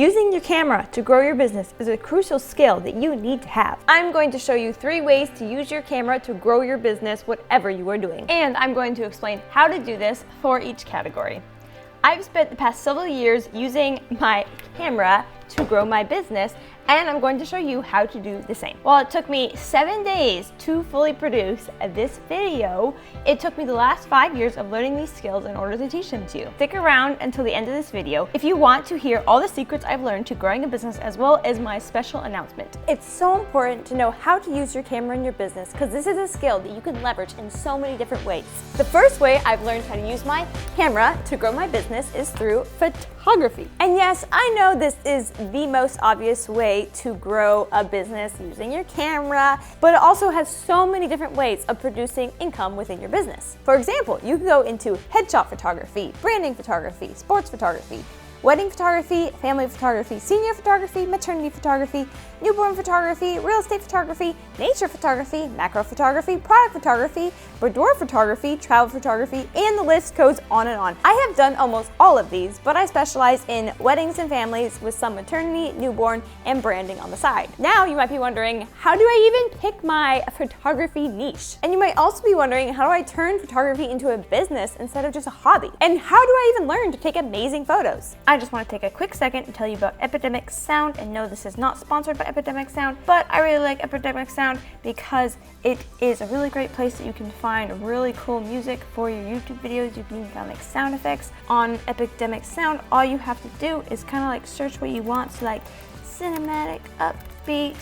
Using your camera to grow your business is a crucial skill that you need to have. I'm going to show you 3 ways to use your camera to grow your business, whatever you are doing. And I'm going to explain how to do this for each category. I've spent the past several years using my camera to grow my business, and I'm going to show you how to do the same. While it took me 7 days to fully produce this video, it took me the last 5 years of learning these skills in order to teach them to you. Stick around until the end of this video if you want to hear all the secrets I've learned to growing a business, as well as my special announcement. It's so important to know how to use your camera in your business, because this is a skill that you can leverage in so many different ways. The first way I've learned how to use my camera to grow my business is through photography. And yes, I know this is the most obvious way to grow a business using your camera, but it also has so many different ways of producing income within your business. For example, you can go into headshot photography, branding photography, sports photography, wedding photography, family photography, senior photography, maternity photography, newborn photography, real estate photography, nature photography, macro photography, product photography, boudoir photography, travel photography, and the list goes on and on. I have done almost all of these, but I specialize in weddings and families with some maternity, newborn, and branding on the side. Now you might be wondering, how do I even pick my photography niche? And you might also be wondering, how do I turn photography into a business instead of just a hobby? And how do I even learn to take amazing photos? I just want to take a quick second to tell you about Epidemic Sound, and no, this is not sponsored by Epidemic Sound, but I really like Epidemic Sound because it is a really great place that you can find really cool music for your YouTube videos. You can even find like sound effects on Epidemic Sound. All you have to do is kind of like search what you want, so like cinematic, upbeat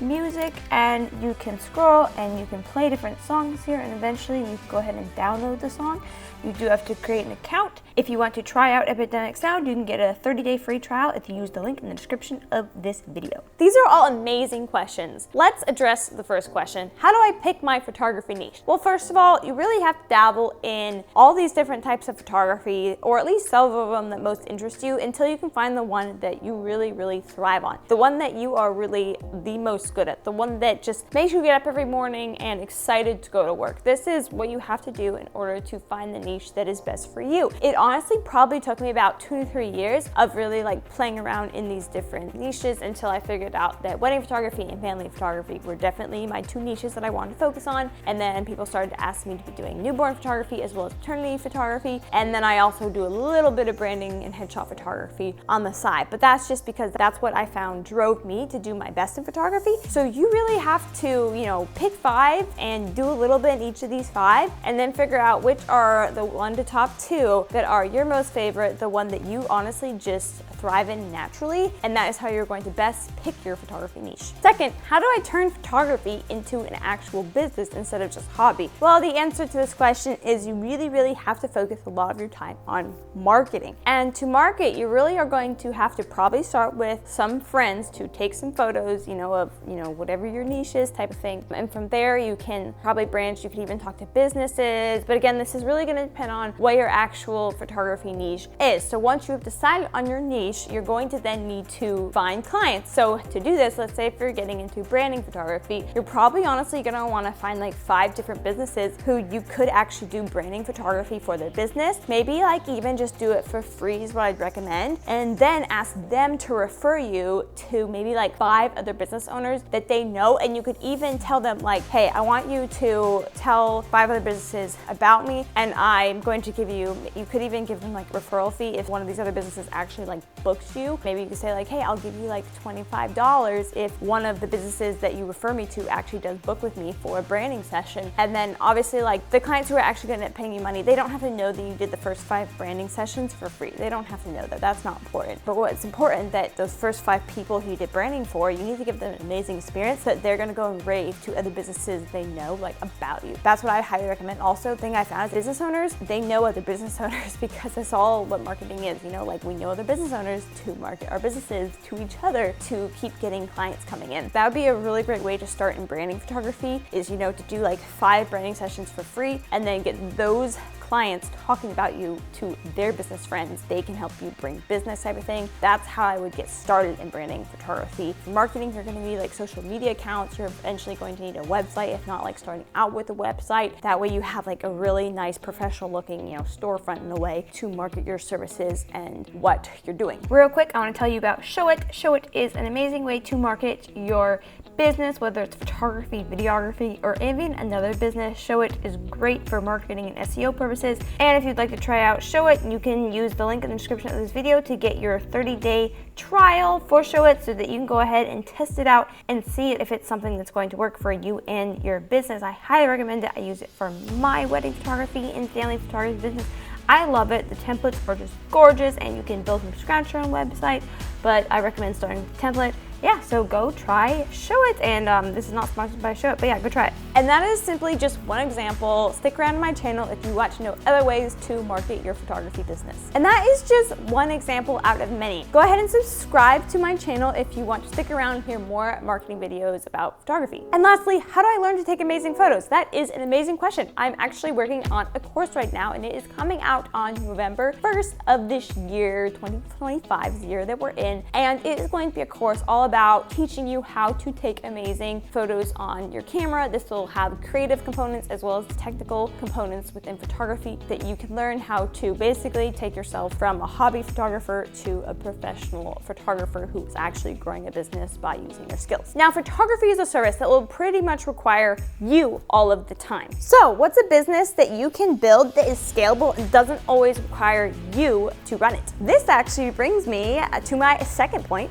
music, and you can scroll and you can play different songs here, and eventually you can go ahead and download the song. You do have to create an account. If you want to try out Epidemic Sound, you can get a 30-day free trial if you use the link in the description of this video. These are all amazing questions. Let's address the first question. How do I pick my photography niche? Well, first of all, you really have to dabble in all these different types of photography, or at least some of them that most interest you, until you can find the one that you really thrive on. The one that you are really the most good at. The one that just makes you get up every morning and excited to go to work. This is what you have to do in order to find the niche that is best for you. It honestly probably took me about 2 to 3 years of really like playing around in these different niches until I figured out that wedding photography and family photography were definitely my 2 niches that I wanted to focus on. And then people started to ask me to be doing newborn photography as well as maternity photography. And then I also do a little bit of branding and headshot photography on the side. But that's just because that's what I found drove me to do my best in photography. So you really have to, pick 5 and do a little bit in each of these 5, and then figure out which are the 1 to top 2 that are your most favorite, the one that you honestly just thrive in naturally, and that is how you're going to best pick your photography niche. Second, how do I turn photography into an actual business instead of just hobby? Well, the answer to this question is you really have to focus a lot of your time on marketing. And to market, you really are going to have to probably start with some friends to take some photos, of whatever your niche is, type of thing. And from there, you can probably branch. You could even talk to businesses. But again, this is really going to depend on what your actual photography niche is. So once you have decided on your niche, you're going to then need to find clients. So to do this, let's say if you're getting into branding photography, you're probably honestly going to want to find like 5 different businesses who you could actually do branding photography for their business. Maybe like even just do it for free is what I'd recommend. And then ask them to refer you to maybe like 5 other business owners that they know. And you could even tell them like, hey, I want you to tell 5 other businesses about me, and I'm going to give you could even give them like a referral fee if one of these other businesses actually like books you. Maybe you could say like, hey, I'll give you like $25 if one of the businesses that you refer me to actually does book with me for a branding session. And then obviously like the clients who are actually going to end up paying you money, they don't have to know that you did the first 5 branding sessions for free. They don't have to know that. That's not important. But what's important, that those first 5 people who you did branding for, you need to give them an amazing experience so that they're going to go and rave to other businesses they know like about you. That's what I highly recommend. Also, the thing I found is business owners, they know other business owners, because that's all what marketing is. Like we know other business owners to market our businesses to each other to keep getting clients coming in. That would be a really great way to start in branding photography, is to do like 5 branding sessions for free and then get those clients talking about you to their business friends. They can help you bring business, everything. That's how I would get started in branding photography. For marketing, you're gonna need like social media accounts. You're eventually going to need a website, if not like starting out with a website. That way you have like a really nice professional looking, storefront in a way to market your services and what you're doing. Real quick, I wanna tell you about Showit. Showit is an amazing way to market your business, whether it's photography, videography, or even another business. Showit is great for marketing and SEO purposes. And if you'd like to try out Showit, you can use the link in the description of this video to get your 30-day trial for Showit so that you can go ahead and test it out and see if it's something that's going to work for you and your business. I highly recommend it. I use it for my wedding photography and family photography business. I love it. The templates are just gorgeous and you can build from scratch your own website, but I recommend starting with a template. Yeah, so go try Showit, and this is not sponsored by Showit, but yeah, go try it. And that is simply just one example. Stick around on my channel if you want to know other ways to market your photography business. And that is just one example out of many. Go ahead and subscribe to my channel if you want to stick around and hear more marketing videos about photography. And lastly, how do I learn to take amazing photos? That is an amazing question. I'm actually working on a course right now, and it is coming out on November 1st of this year, 2025, the year that we're in. And it is going to be a course all about teaching you how to take amazing photos on your camera. This will have creative components as well as technical components within photography that you can learn how to basically take yourself from a hobby photographer to a professional photographer who is actually growing a business by using their skills. Now, photography is a service that will pretty much require you all of the time. So what's a business that you can build that is scalable and doesn't always require you to run it? This actually brings me to my second point.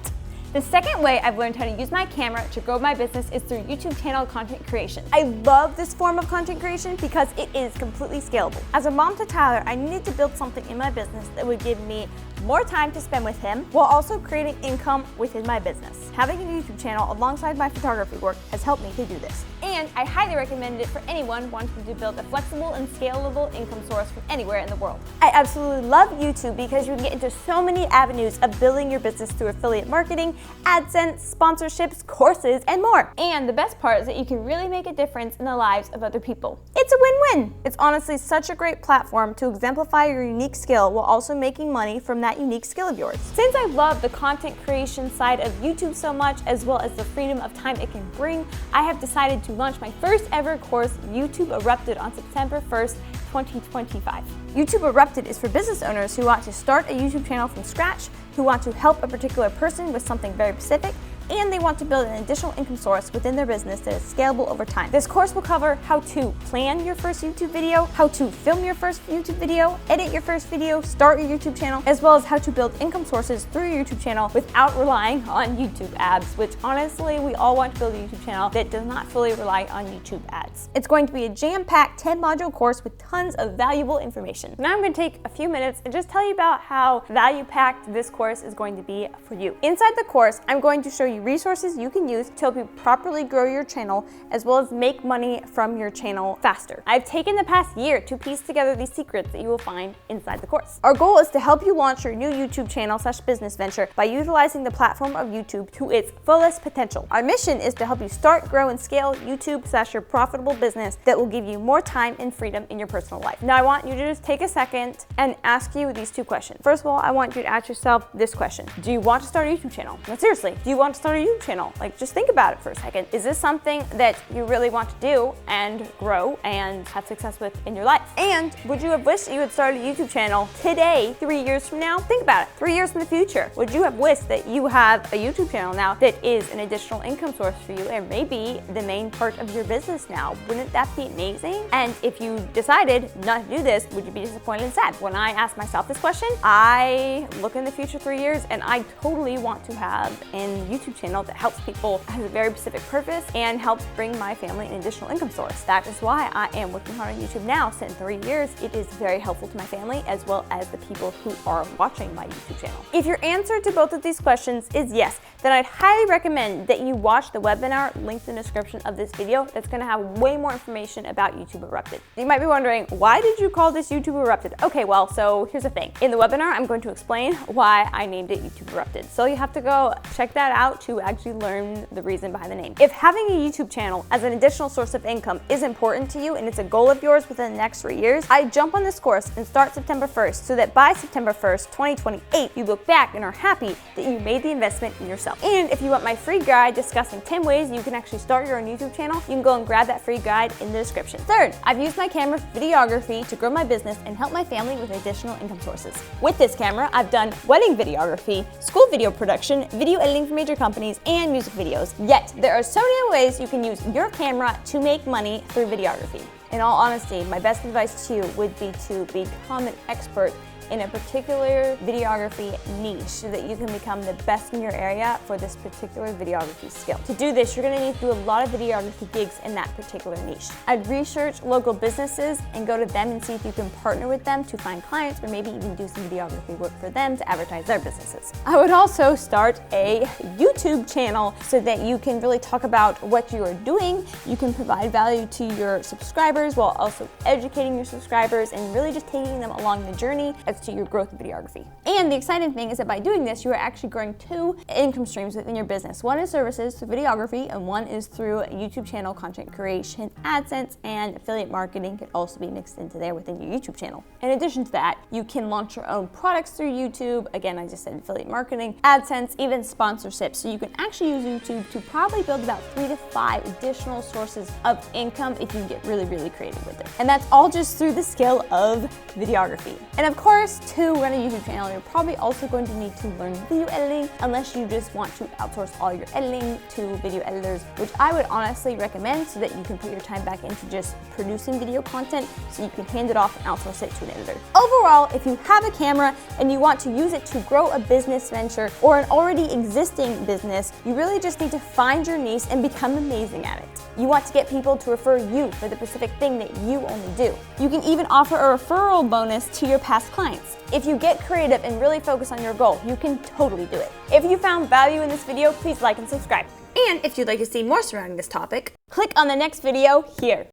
The second way I've learned how to use my camera to grow my business is through YouTube channel content creation. I love this form of content creation because it is completely scalable. As a mom to Tyler, I needed to build something in my business that would give me more time to spend with him while also creating income within my business. Having a YouTube channel alongside my photography work has helped me to do this. And I highly recommend it for anyone wanting to build a flexible and scalable income source from anywhere in the world. I absolutely love YouTube because you can get into so many avenues of building your business through affiliate marketing, AdSense, sponsorships, courses, and more. And the best part is that you can really make a difference in the lives of other people. It's a win-win. It's honestly such a great platform to exemplify your unique skill while also making money from that unique skill of yours. Since I love the content creation side of YouTube so much, as well as the freedom of time it can bring, I have decided to launch my first ever course, YouTube Erupted, on September 1st, 2025. YouTube Erupted is for business owners who want to start a YouTube channel from scratch, who want to help a particular person with something very specific, and they want to build an additional income source within their business that is scalable over time. This course will cover how to plan your first YouTube video, how to film your first YouTube video, edit your first video, start your YouTube channel, as well as how to build income sources through your YouTube channel without relying on YouTube ads, which honestly, we all want to build a YouTube channel that does not fully rely on YouTube ads. It's going to be a jam-packed 10-module course with tons of valuable information. Now I'm going to take a few minutes and just tell you about how value-packed this course is going to be for you. Inside the course, I'm going to show you resources you can use to help you properly grow your channel as well as make money from your channel faster. I've taken the past year to piece together these secrets that you will find inside the course. Our goal is to help you launch your new YouTube channel/business venture by utilizing the platform of YouTube to its fullest potential. Our mission is to help you start, grow, and scale YouTube/your profitable business that will give you more time and freedom in your personal life. Now I want you to just take a second and ask you these two questions. First of all, I want you to ask yourself this question. Do you want to start a YouTube channel? No, seriously, do you want to start a YouTube channel? Like, just think about it for a second. Is this something that you really want to do and grow and have success with in your life? And would you have wished that you had started a YouTube channel today, 3 years from now? Think about it. 3 years in the future, would you have wished that you have a YouTube channel now that is an additional income source for you and maybe the main part of your business now? Wouldn't that be amazing? And if you decided not to do this, would you be disappointed and sad? When I ask myself this question, I look in the future 3 years and I totally want to have an YouTube channel that helps people, has a very specific purpose, and helps bring my family an additional income source. That is why I am working hard on YouTube now. So in 3 years, it is very helpful to my family as well as the people who are watching my YouTube channel. If your answer to both of these questions is yes, then I'd highly recommend that you watch the webinar linked in the description of this video. That's going to have way more information about YouTube Erupted. You might be wondering, why did you call this YouTube Erupted? Okay, well, so here's the thing. In the webinar, I'm going to explain why I named it YouTube Erupted. So you have to go check that out to actually learn the reason behind the name. If having a YouTube channel as an additional source of income is important to you and it's a goal of yours within the next 3 years, I jump on this course and start September 1st so that by September 1st, 2028, you look back and are happy that you made the investment in yourself. And if you want my free guide discussing 10 ways you can actually start your own YouTube channel, you can go and grab that free guide in the description. Third, I've used my camera for videography to grow my business and help my family with additional income sources. With this camera, I've done wedding videography, school video production, video editing for major companies, and music videos. Yet, there are so many ways you can use your camera to make money through videography. In all honesty, my best advice to you would be to become an expert in a particular videography niche so that you can become the best in your area for this particular videography skill. To do this, you're gonna need to do a lot of videography gigs in that particular niche. I'd research local businesses and go to them and see if you can partner with them to find clients, or maybe even do some videography work for them to advertise their businesses. I would also start a YouTube channel so that you can really talk about what you are doing. You can provide value to your subscribers while also educating your subscribers and really just taking them along the journey as to your growth in videography. And the exciting thing is that by doing this, you are actually growing 2 income streams within your business. One is services through videography, and one is through YouTube channel content creation, AdSense, and affiliate marketing can also be mixed into there within your YouTube channel. In addition to that, you can launch your own products through YouTube. Again, I just said affiliate marketing, AdSense, even sponsorships. So you can actually use YouTube to probably build about 3 to 5 additional sources of income if you get really, really creative with it. And that's all just through the skill of videography. And of course, to run a YouTube channel, you're probably also going to need to learn video editing, unless you just want to outsource all your editing to video editors, which I would honestly recommend so that you can put your time back into just producing video content so you can hand it off and outsource it to an editor. Overall, if you have a camera and you want to use it to grow a business venture or an already existing business, you really just need to find your niche and become amazing at it. You want to get people to refer you for the specific thing that you only do. You can even offer a referral bonus to your past clients. If you get creative and really focus on your goal, you can totally do it. If you found value in this video, please like and subscribe. And if you'd like to see more surrounding this topic, click on the next video here.